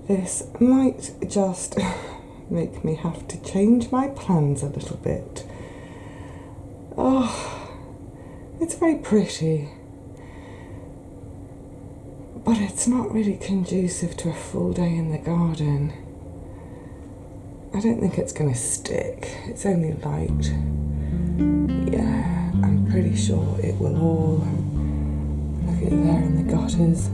This might just make me have to change my plans a little bit. Oh, it's very pretty, but it's not really conducive to a full day in the garden. I don't think it's going to stick. It's only light. Yeah, I'm pretty sure it will all... Look at there in the gutters.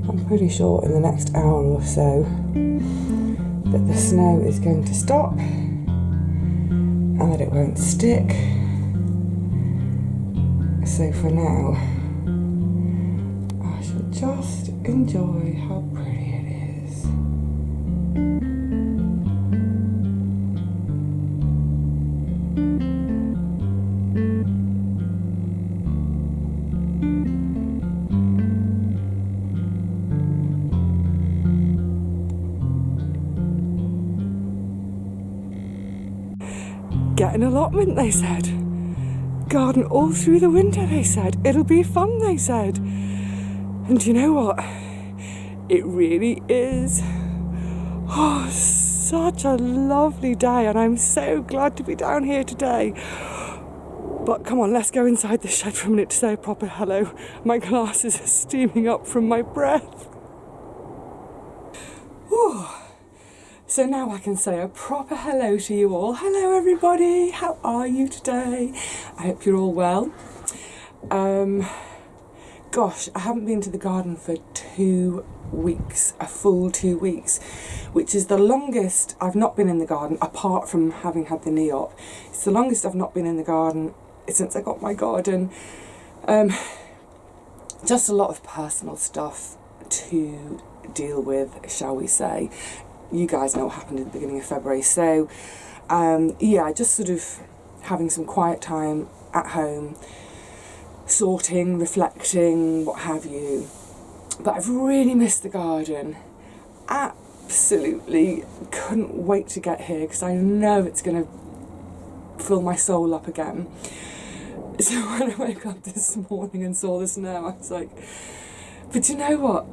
I'm pretty sure in the next hour or so that the snow is going to stop and that it won't stick. So for now, I shall just enjoy how pretty it is. Get an allotment, they said. Garden all through the winter, they said. It'll be fun, they said. And you know what? It really is. Oh, such a lovely day, and I'm so glad to be down here today. But come on, let's go inside the shed for a minute to say a proper hello. My glasses are steaming up from my breath. Whew. So now I can say a proper hello to you all. Hello everybody, how are you today? I hope you're all well. Gosh, I haven't been to the garden for 2 weeks, a full 2 weeks, which is the longest I've not been in the garden, apart from having had the knee op. It's the longest I've not been in the garden since I got my garden. Just a lot of personal stuff to deal with, shall we say. You guys know what happened at the beginning of February, so yeah, just sort of having some quiet time at home, sorting, reflecting, what have you. But I've really missed the garden. Absolutely couldn't wait to get here because I know it's going to fill my soul up again. So when I woke up this morning and saw the snow, I was like, but you know what?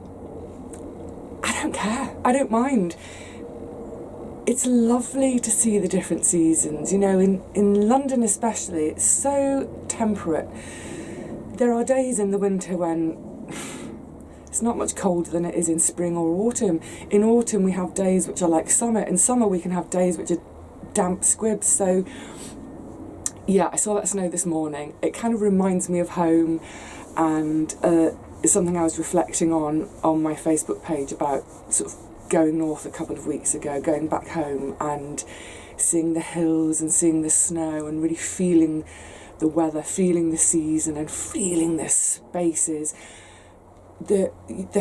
I don't care. I don't mind. It's lovely to see the different seasons. You know, in London especially, it's so temperate. There are days in the winter when it's not much colder than it is in spring or autumn. In autumn we have days which are like summer. In summer we can have days which are damp squibs. So yeah, I saw that snow this morning. It kind of reminds me of home, and it's something I was reflecting on my Facebook page about sort of going north a couple of weeks ago, going back home and seeing the hills and seeing the snow and really feeling the weather, feeling the season and feeling the spaces. The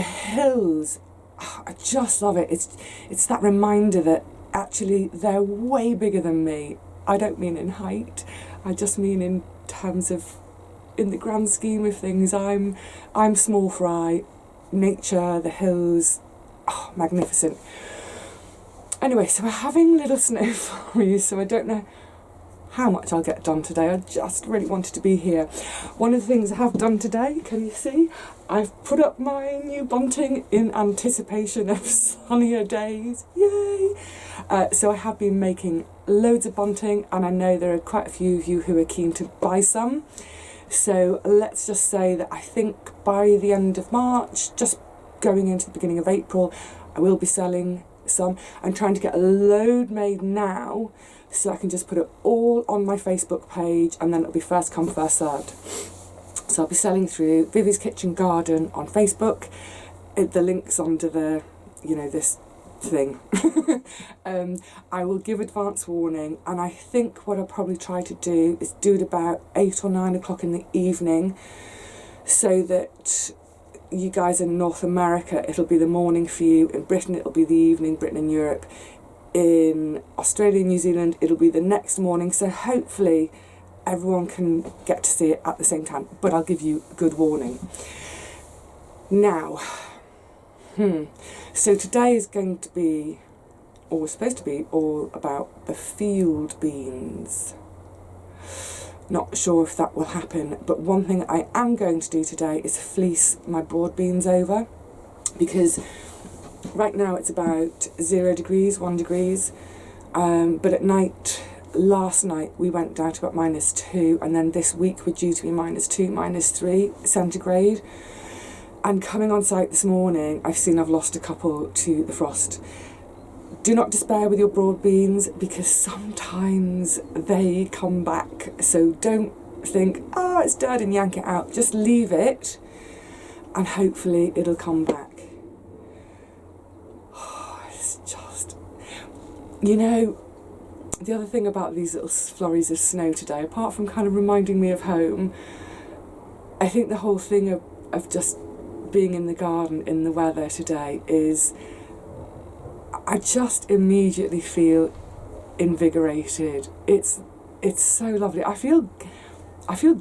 hills, oh, I just love it. It's that reminder that actually they're way bigger than me. I don't mean in height, I just mean in terms of, in the grand scheme of things, I'm small fry. Nature, the hills, oh, magnificent. Anyway, so we're having little snow flurries, so I don't know how much I'll get done today. I just really wanted to be here. One of the things I have done today, can you see? I've put up my new bunting in anticipation of sunnier days. Yay! So I have been making loads of bunting, and I know there are quite a few of you who are keen to buy some. So let's just say that I think by the end of March, just going into the beginning of April, I will be selling some. I'm trying to get a load made now so I can just put it all on my Facebook page, and then it'll be first come, first served. So I'll be selling through Vivi's Kitchen Garden on Facebook. The link's under the, you know, this thing. I will give advance warning, and I think what I'll probably try to do is do it about 8 or 9 o'clock in the evening, so that you guys in North America, it'll be the morning for you. In Britain, it'll be the evening, Britain and Europe. In Australia and New Zealand, it'll be the next morning. So hopefully everyone can get to see it at the same time, but I'll give you good warning. Now, so today is going to be, or supposed to be, all about the field beans. Not sure if that will happen, but one thing I am going to do today is fleece my broad beans over. because right now it's about 0 degrees, 1 degrees, but at night, last night we went down to about -2, and then this week we're due to be -2, -3 centigrade. And coming on site this morning, I've seen I've lost a couple to the frost. Do not despair with your broad beans, because sometimes they come back. So don't think, oh, it's dead, and yank it out. Just leave it, and hopefully it'll come back. Oh, it's just, you know, the other thing about these little flurries of snow today, apart from kind of reminding me of home, I think the whole thing of just being in the garden in the weather today is, I just immediately feel invigorated. It's so lovely. I feel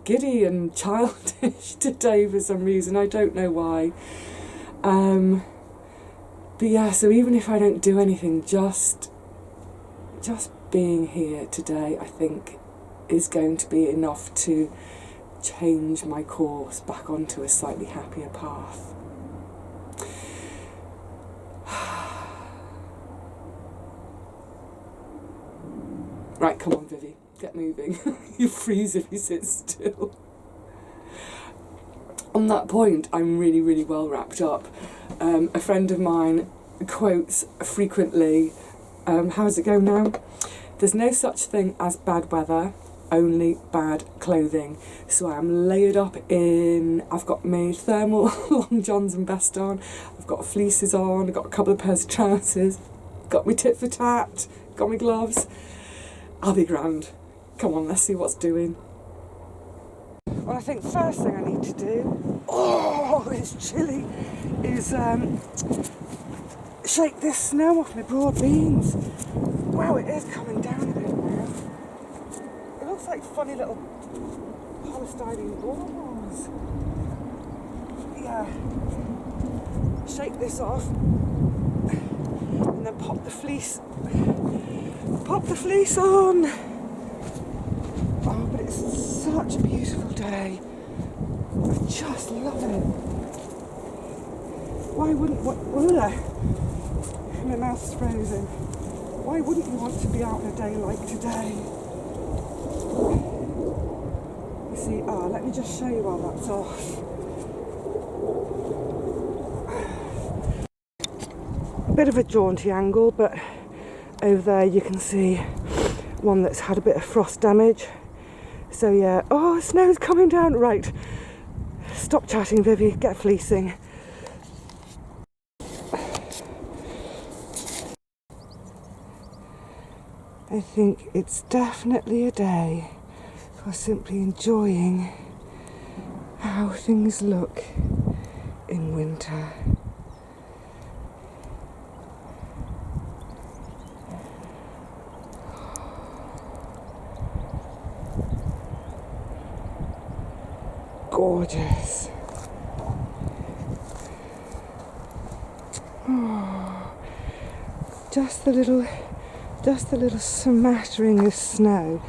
giddy and childish today for some reason. I don't know why. But yeah, so even if I don't do anything, just being here today, I think, is going to be enough to change my course back onto a slightly happier path. Right, come on, Vivi, get moving. You freeze if you sit still. On that point, I'm really, really well wrapped up. A friend of mine quotes frequently, how's it go now? There's no such thing as bad weather, only bad clothing. So I'm layered up I've got my thermal long johns and vest on, I've got fleeces on, I've got a couple of pairs of trousers, got my tit for tat, got my gloves. I'll be grand. Come on, let's see what's doing. Well, I think first thing I need to do, oh, it's chilly, is shake this snow off my broad beans. Wow, it is coming down a bit now. It looks like funny little polystyrene balls. Yeah. Shake this off, and then pop the fleece on. Oh, but it's such a beautiful day. I just love it. Why wouldn't my mouth's frozen. Why wouldn't you want to be out on a day like today? You see, let me just show you while that's off. A bit of a jaunty angle, but over there you can see one that's had a bit of frost damage. So yeah, oh, snow's coming down. Right, stop chatting, Vivi, get fleecing. I think it's definitely a day for simply enjoying how things look in winter. Gorgeous. Oh, just the little smattering of snow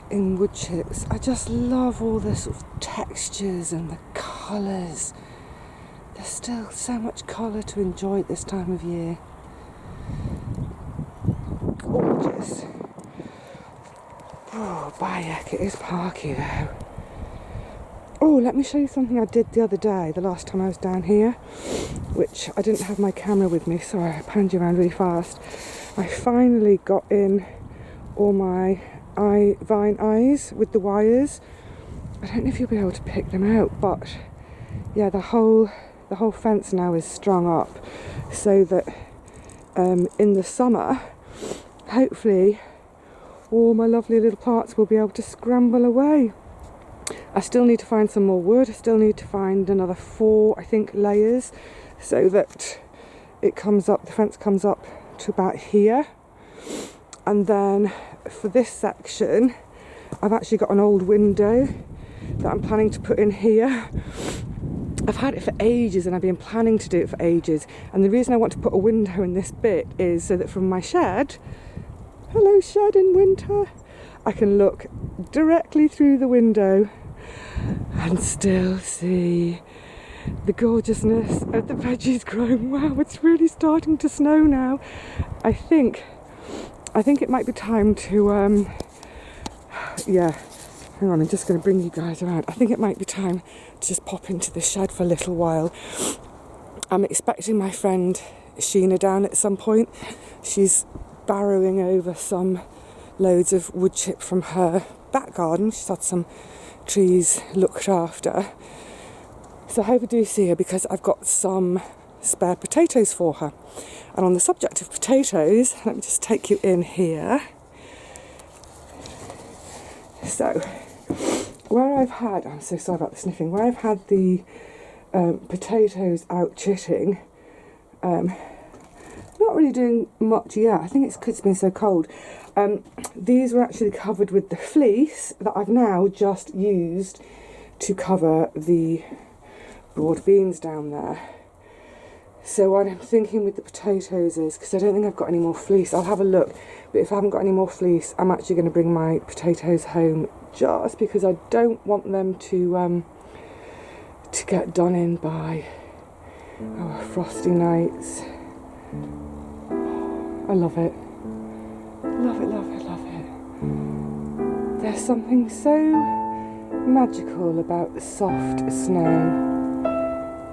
in wood chips. I just love all the sort of textures and the colours. There's still so much colour to enjoy at this time of year. Gorgeous. Oh, Bayek, it is parky though. Oh, let me show you something I did the other day, the last time I was down here, which I didn't have my camera with me, so I panned you around really fast. I finally got in all my vine eyes with the wires. I don't know if you'll be able to pick them out, but yeah, the whole fence now is strung up so that in the summer, hopefully, all my lovely little parts will be able to scramble away. I still need to find some more wood. I still need to find another 4, I think, layers so that it comes up, the fence comes up to about here. And then for this section, I've actually got an old window that I'm planning to put in here. I've had it for ages and I've been planning to do it for ages. And the reason I want to put a window in this bit is so that from my shed, hello shed in winter, I can look directly through the window and still see the gorgeousness of the veggies growing. Wow, it's really starting to snow now. I think it might be time to yeah, hang on, I'm just going to bring you guys around. I think it might be time to just pop into the shed for a little while. I'm expecting my friend Sheena down at some point. She's barrowing over some loads of wood chip from her back garden. She's had some trees looked after. So I hope I do see her, because I've got some spare potatoes for her. And on the subject of potatoes, let me just take you in here. So, where I've had, I'm so sorry about the sniffing, where I've had the potatoes out chitting, not really doing much yet. I think it's because it's been so cold. These were actually covered with the fleece that I've now just used to cover the broad beans down there. So what I'm thinking with the potatoes is, because I don't think I've got any more fleece, I'll have a look, but if I haven't got any more fleece, I'm actually going to bring my potatoes home, just because I don't want them to get done in by frosty nights. I love it. Love it, love it, love it. There's something so magical about the soft snow.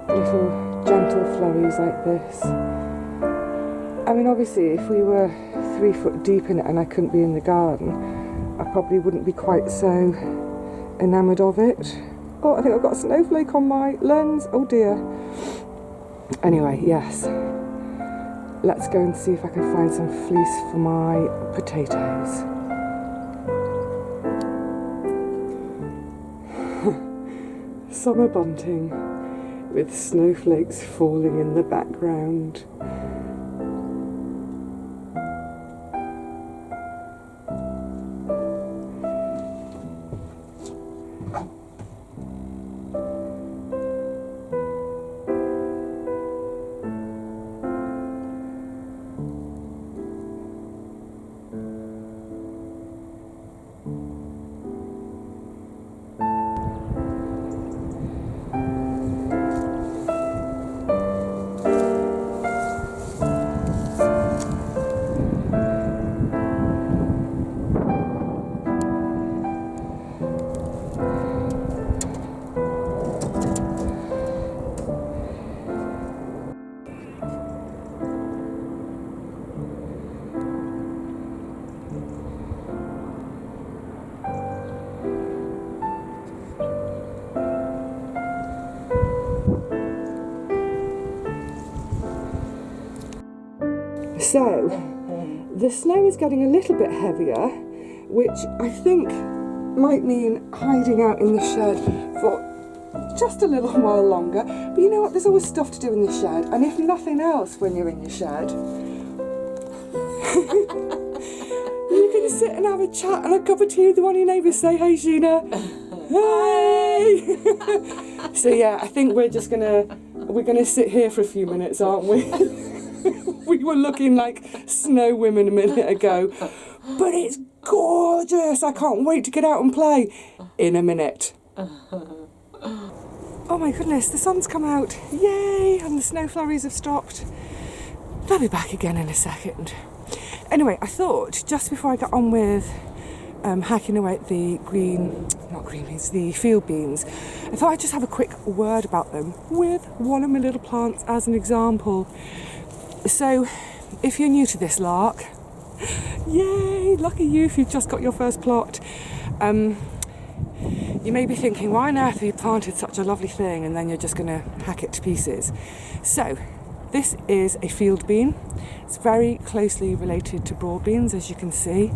Little gentle flurries like this. I mean, obviously, if we were 3 foot deep in it and I couldn't be in the garden, I probably wouldn't be quite so enamoured of it. Oh, I think I've got a snowflake on my lens. Oh dear. Anyway, yes. Let's go and see if I can find some fleece for my potatoes. Summer bunting with snowflakes falling in the background. So, the snow is getting a little bit heavier, which I think might mean hiding out in the shed for just a little while longer. But you know what, there's always stuff to do in the shed, and if nothing else when you're in your shed, you can sit and have a chat and a cup of tea with one of your neighbours. Say, hey Sheena. Hey! So yeah, I think we're gonna sit here for a few minutes, aren't we? We were looking like snow women a minute ago, but it's gorgeous. I can't wait to get out and play in a minute. Oh my goodness, the sun's come out. Yay! And the snow flurries have stopped. They'll be back again in a second. Anyway, I thought just before I got on with hacking away at the the field beans, I thought I'd just have a quick word about them with one of my little plants as an example. So, if you're new to this lark, yay, lucky you if you've just got your first plot. You may be thinking, why on earth have you planted such a lovely thing and then you're just going to hack it to pieces? So, this is a field bean. It's very closely related to broad beans, as you can see.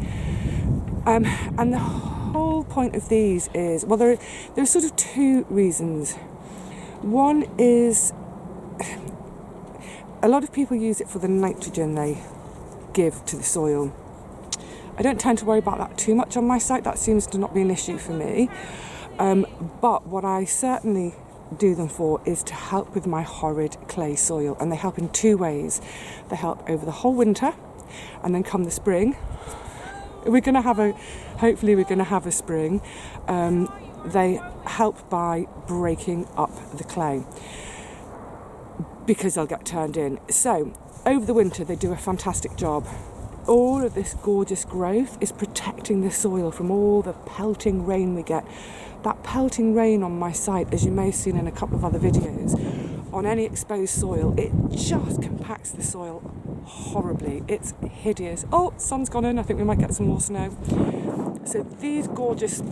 And the whole point of these is, well, there are sort of two reasons. One is, a lot of people use it for the nitrogen they give to the soil. I don't tend to worry about that too much on my site. That seems to not be an issue for me. But what I certainly do them for is to help with my horrid clay soil. And they help in two ways. They help over the whole winter, and then come the spring, hopefully we're going to have a spring. they help by breaking up the clay because they'll get turned in. So over the winter they do a fantastic job. All of this gorgeous growth is protecting the soil from all the pelting rain we get. That pelting rain on my site, as you may have seen in a couple of other videos, on any exposed soil, it just compacts the soil horribly. It's hideous. Oh, sun's gone in. I think we might get some more snow. So these gorgeous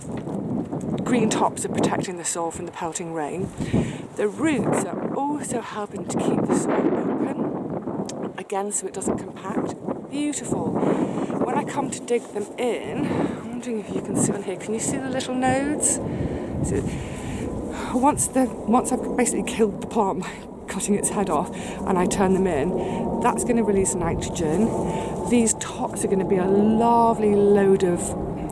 green tops are protecting the soil from the pelting rain. The roots are also helping to keep the soil open, again, so it doesn't compact. Beautiful. When I come to dig them in, I'm wondering if you can see on here, can you see the little nodes? So once I've basically killed the plant by cutting its head off and I turn them in, that's going to release nitrogen. These tops are going to be a lovely load of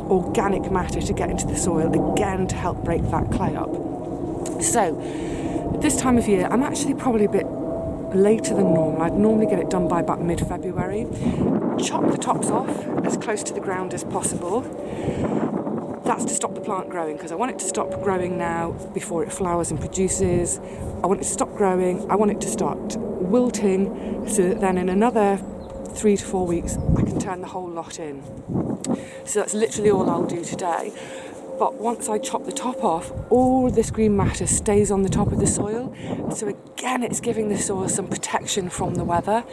organic matter to get into the soil, again to help break that clay up. So this time of year, I'm actually probably a bit later than normal. I'd normally get it done by about mid-February. Chop the tops off as close to the ground as possible. That's to stop the plant growing, because I want it to stop growing now before it flowers and produces. I want it to stop growing. I want it to start wilting, so that then in another 3 to 4 weeks I can turn the whole lot in. So that's literally all I'll do today. But once I chop the top off, all this green matter stays on the top of the soil. So again, it's giving the soil some protection from the weather.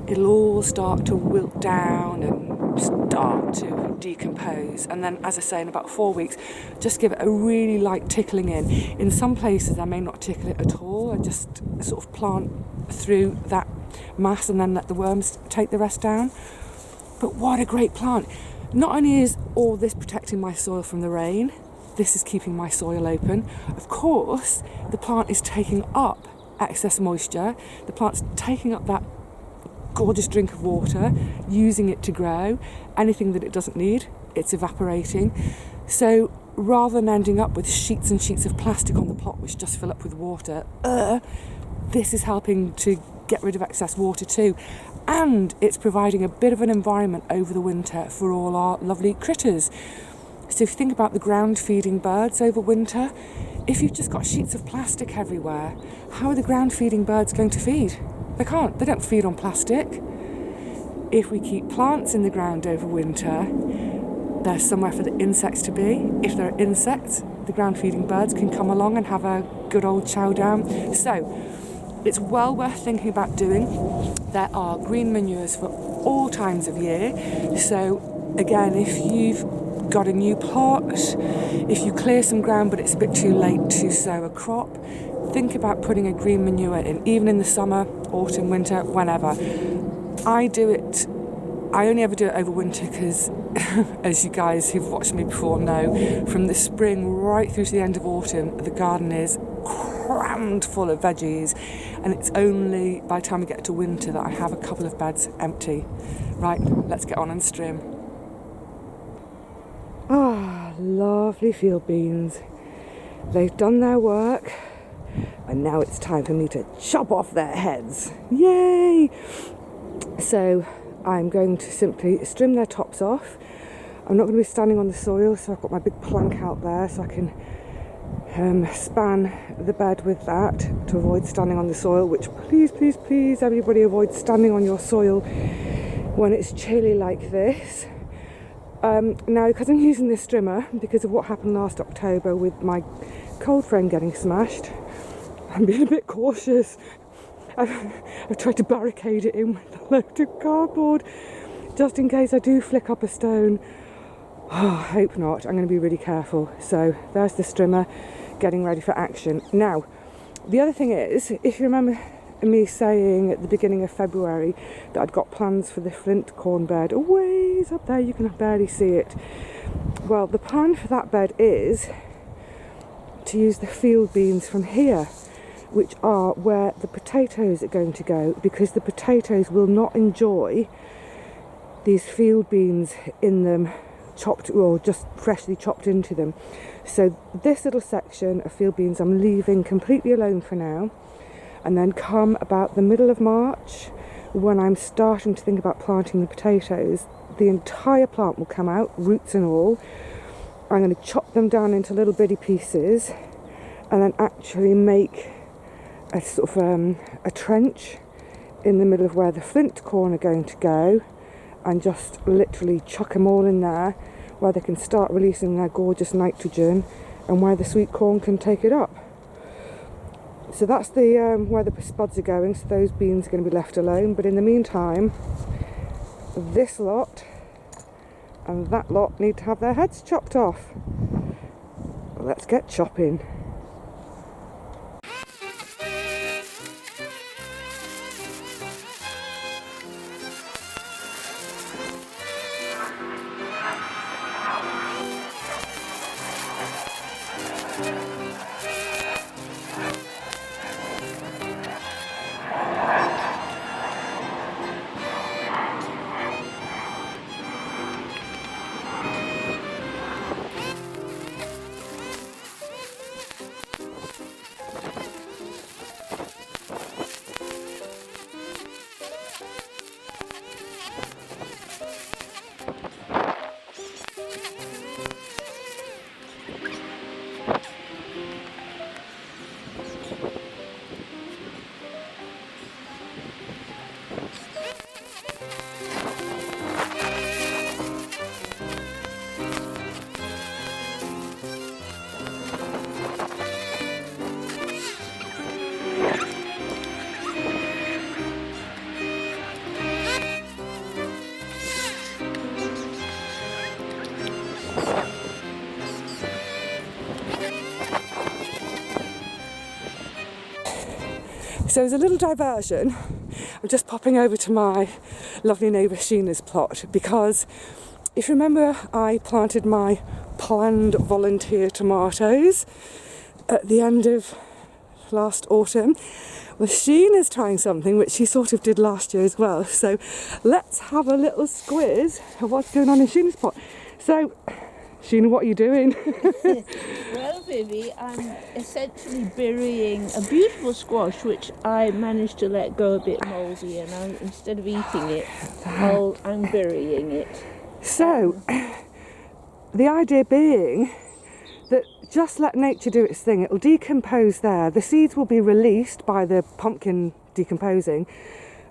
It'll all start to wilt down and start to decompose. And then, as I say, in about 4 weeks, just give it a really light tickling in. In some places, I may not tickle it at all. I just sort of plant through that mass and then let the worms take the rest down. But what a great plant. Not only is all this protecting my soil from the rain, this is keeping my soil open. Of course, the plant is taking up excess moisture. The plant's taking up that gorgeous drink of water, using it to grow. Anything that it doesn't need, it's evaporating. So rather than ending up with sheets and sheets of plastic on the plot which just fill up with water, this is helping to get rid of excess water too. And it's providing a bit of an environment over the winter for all our lovely critters. So if you think about the ground feeding birds over winter, if you've just got sheets of plastic everywhere, how are the ground feeding birds going to feed? They can't. They don't feed on plastic. If we keep plants in the ground over winter, there's somewhere for the insects to be. If there are insects, the ground feeding birds can come along and have a good old chow down. So it's well worth thinking about doing. There are green manures for all times of year. So again, if you've got a new plot, if you clear some ground but it's a bit too late to sow a crop, think about putting a green manure in, even in the summer, autumn, winter, whenever. I only ever do it over winter because, as you guys who've watched me before know, from the spring right through to the end of autumn, the garden is crammed full of veggies, and it's only by the time we get to winter that I have a couple of beds empty. Right, let's get on and trim. Ah, lovely field beans. They've done their work, and now it's time for me to chop off their heads. Yay! So I'm going to simply trim their tops off. I'm not going to be standing on the soil, so I've got my big plank out there so I can span the bed with that to avoid standing on the soil, which please everybody avoid standing on your soil when it's chilly like this. Now, because I'm using this trimmer, because of what happened last October with my cold frame getting smashed, I'm being a bit cautious. I've tried to barricade it in with a load of cardboard just in case I do flick up a stone. Oh, I hope not. I'm going to be really careful. So there's the trimmer getting ready for action. Now, the other thing is, if you remember me saying at the beginning of February that I'd got plans for the flint corn bed, ways up there, you can barely see it. Well, the plan for that bed is to use the field beans from here, which are where the potatoes are going to go, because the potatoes will not enjoy these field beans in them chopped or just freshly chopped into them. So this little section of field beans I'm leaving completely alone for now, and then come about the middle of March, when I'm starting to think about planting the potatoes, the entire plant will come out, roots and all, I'm going to chop them down into little bitty pieces and then actually make a sort of a trench in the middle of where the flint corn are going to go, and just literally chuck them all in there where they can start releasing their gorgeous nitrogen and where the sweet corn can take it up. So that's the where the spuds are going, so those beans are going to be left alone. But in the meantime, this lot and that lot need to have their heads chopped off. Let's get chopping. So as a little diversion, I'm just popping over to my lovely neighbour Sheena's plot, because if you remember, I planted my planned volunteer tomatoes at the end of last autumn. Well, Sheena's trying something which she sort of did last year as well. So let's have a little squiz of what's going on in Sheena's plot. So, Sheena, what are you doing? Well, Vivi, I'm essentially burying a beautiful squash which I managed to let go a bit mouldy, and instead of eating it, I'm burying it. So, the idea being that just let nature do its thing. It'll decompose there. The seeds will be released by the pumpkin decomposing,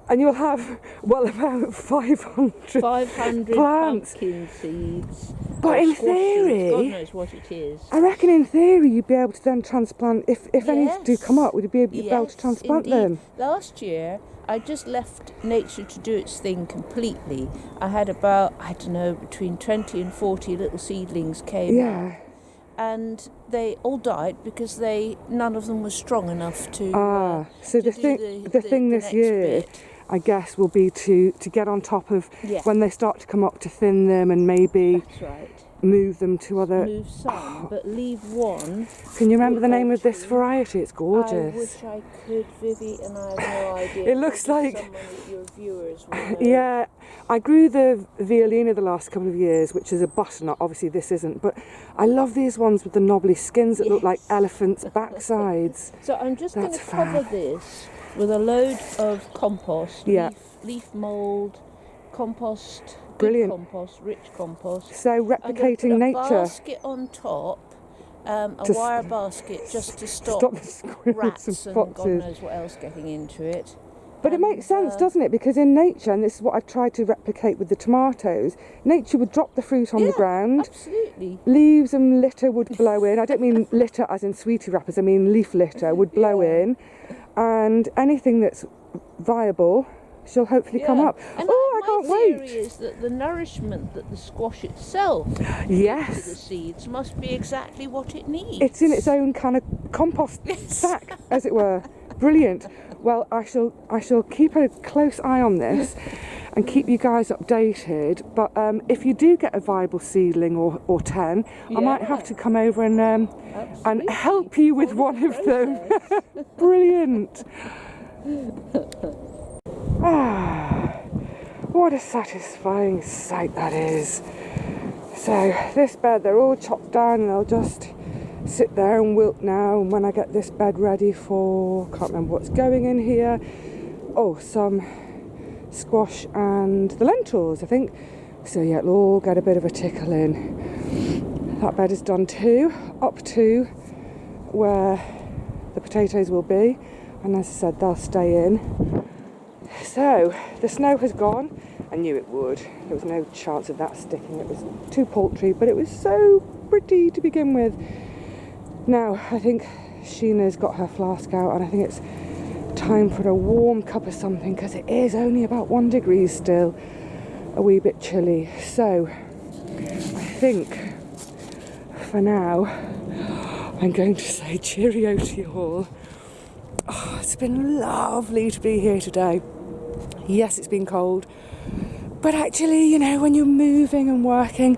and you'll have, well, about 500 plants. Pumpkin seeds. But in theory, God knows what it is. I reckon in theory you'd be able to then transplant, if any do come up, would you be able to transplant them? Last year, I just left nature to do its thing completely. I had about, I don't know, between 20 and 40 little seedlings came up. And they all died because none of them was strong enough to. So the thing this year, I guess, will be to get on top of when they start to come up, to thin them and maybe move them to other. Move some, but leave one. Can you remember the name of this variety? It's gorgeous. I wish I could, Vivi, and I have no idea. It looks like someone of your viewers will know. Yeah, I grew the Violina the last couple of years, which is a butternut. Obviously, this isn't, but I love these ones with the knobbly skins that look like elephants' backsides. So I'm just going to cover this with a load of compost, leaf mould, compost. Brilliant. Compost, rich compost. So replicating nature. A basket on top, a wire basket just to stop the rats and foxes. God knows what else getting into it. But it makes sense, doesn't it? Because in nature, and this is what I've tried to replicate with the tomatoes, nature would drop the fruit on the ground. Absolutely. Leaves and litter would blow in. I don't mean litter as in sweetie wrappers, I mean leaf litter would blow in. And anything that's viable shall hopefully come up. And I can't wait. My theory is that the nourishment that the squash itself gives to the seeds must be exactly what it needs. It's in its own kind of compost sack, as it were. Brilliant. Well, I shall keep a close eye on this and keep you guys updated. But if you do get a viable seedling or 10, I might have to come over and help you with one of them. Brilliant. What a satisfying sight that is. So this bed, they're all chopped down and they'll just sit there and wilt now. And when I get this bed ready for, can't remember what's going in here. Oh, some squash and the lentils, I think. So yeah, it'll all get a bit of a tickle in. That bed is done too, up to where the potatoes will be, and as I said, they'll stay in. So the snow has gone. I knew it would. There was no chance of that sticking. It was too paltry, but it was so pretty to begin with. Now I think Sheena's got her flask out, and I think it's time for a warm cup of something, because it is only about 1 degree still, a wee bit chilly. So I think for now I'm going to say cheerio to you all. Oh, it's been lovely to be here today. Yes, it's been cold, but actually, you know, when you're moving and working,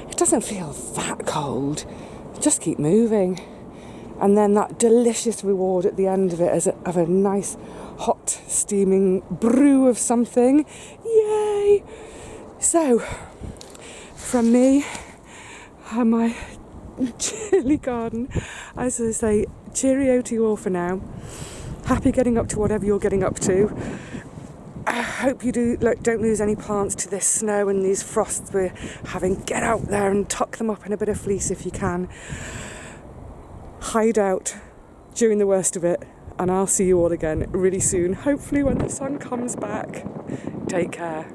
it doesn't feel that cold. Just keep moving. And then that delicious reward at the end of it of a nice hot steaming brew of something. Yay! So, from me and my chilly garden, as I say, cheerio to you all for now. Happy getting up to whatever you're getting up to. I hope you don't lose any plants to this snow and these frosts we're having. Get out there and tuck them up in a bit of fleece if you can. Hide out during the worst of it, and I'll see you all again really soon, hopefully when the sun comes back. Take care.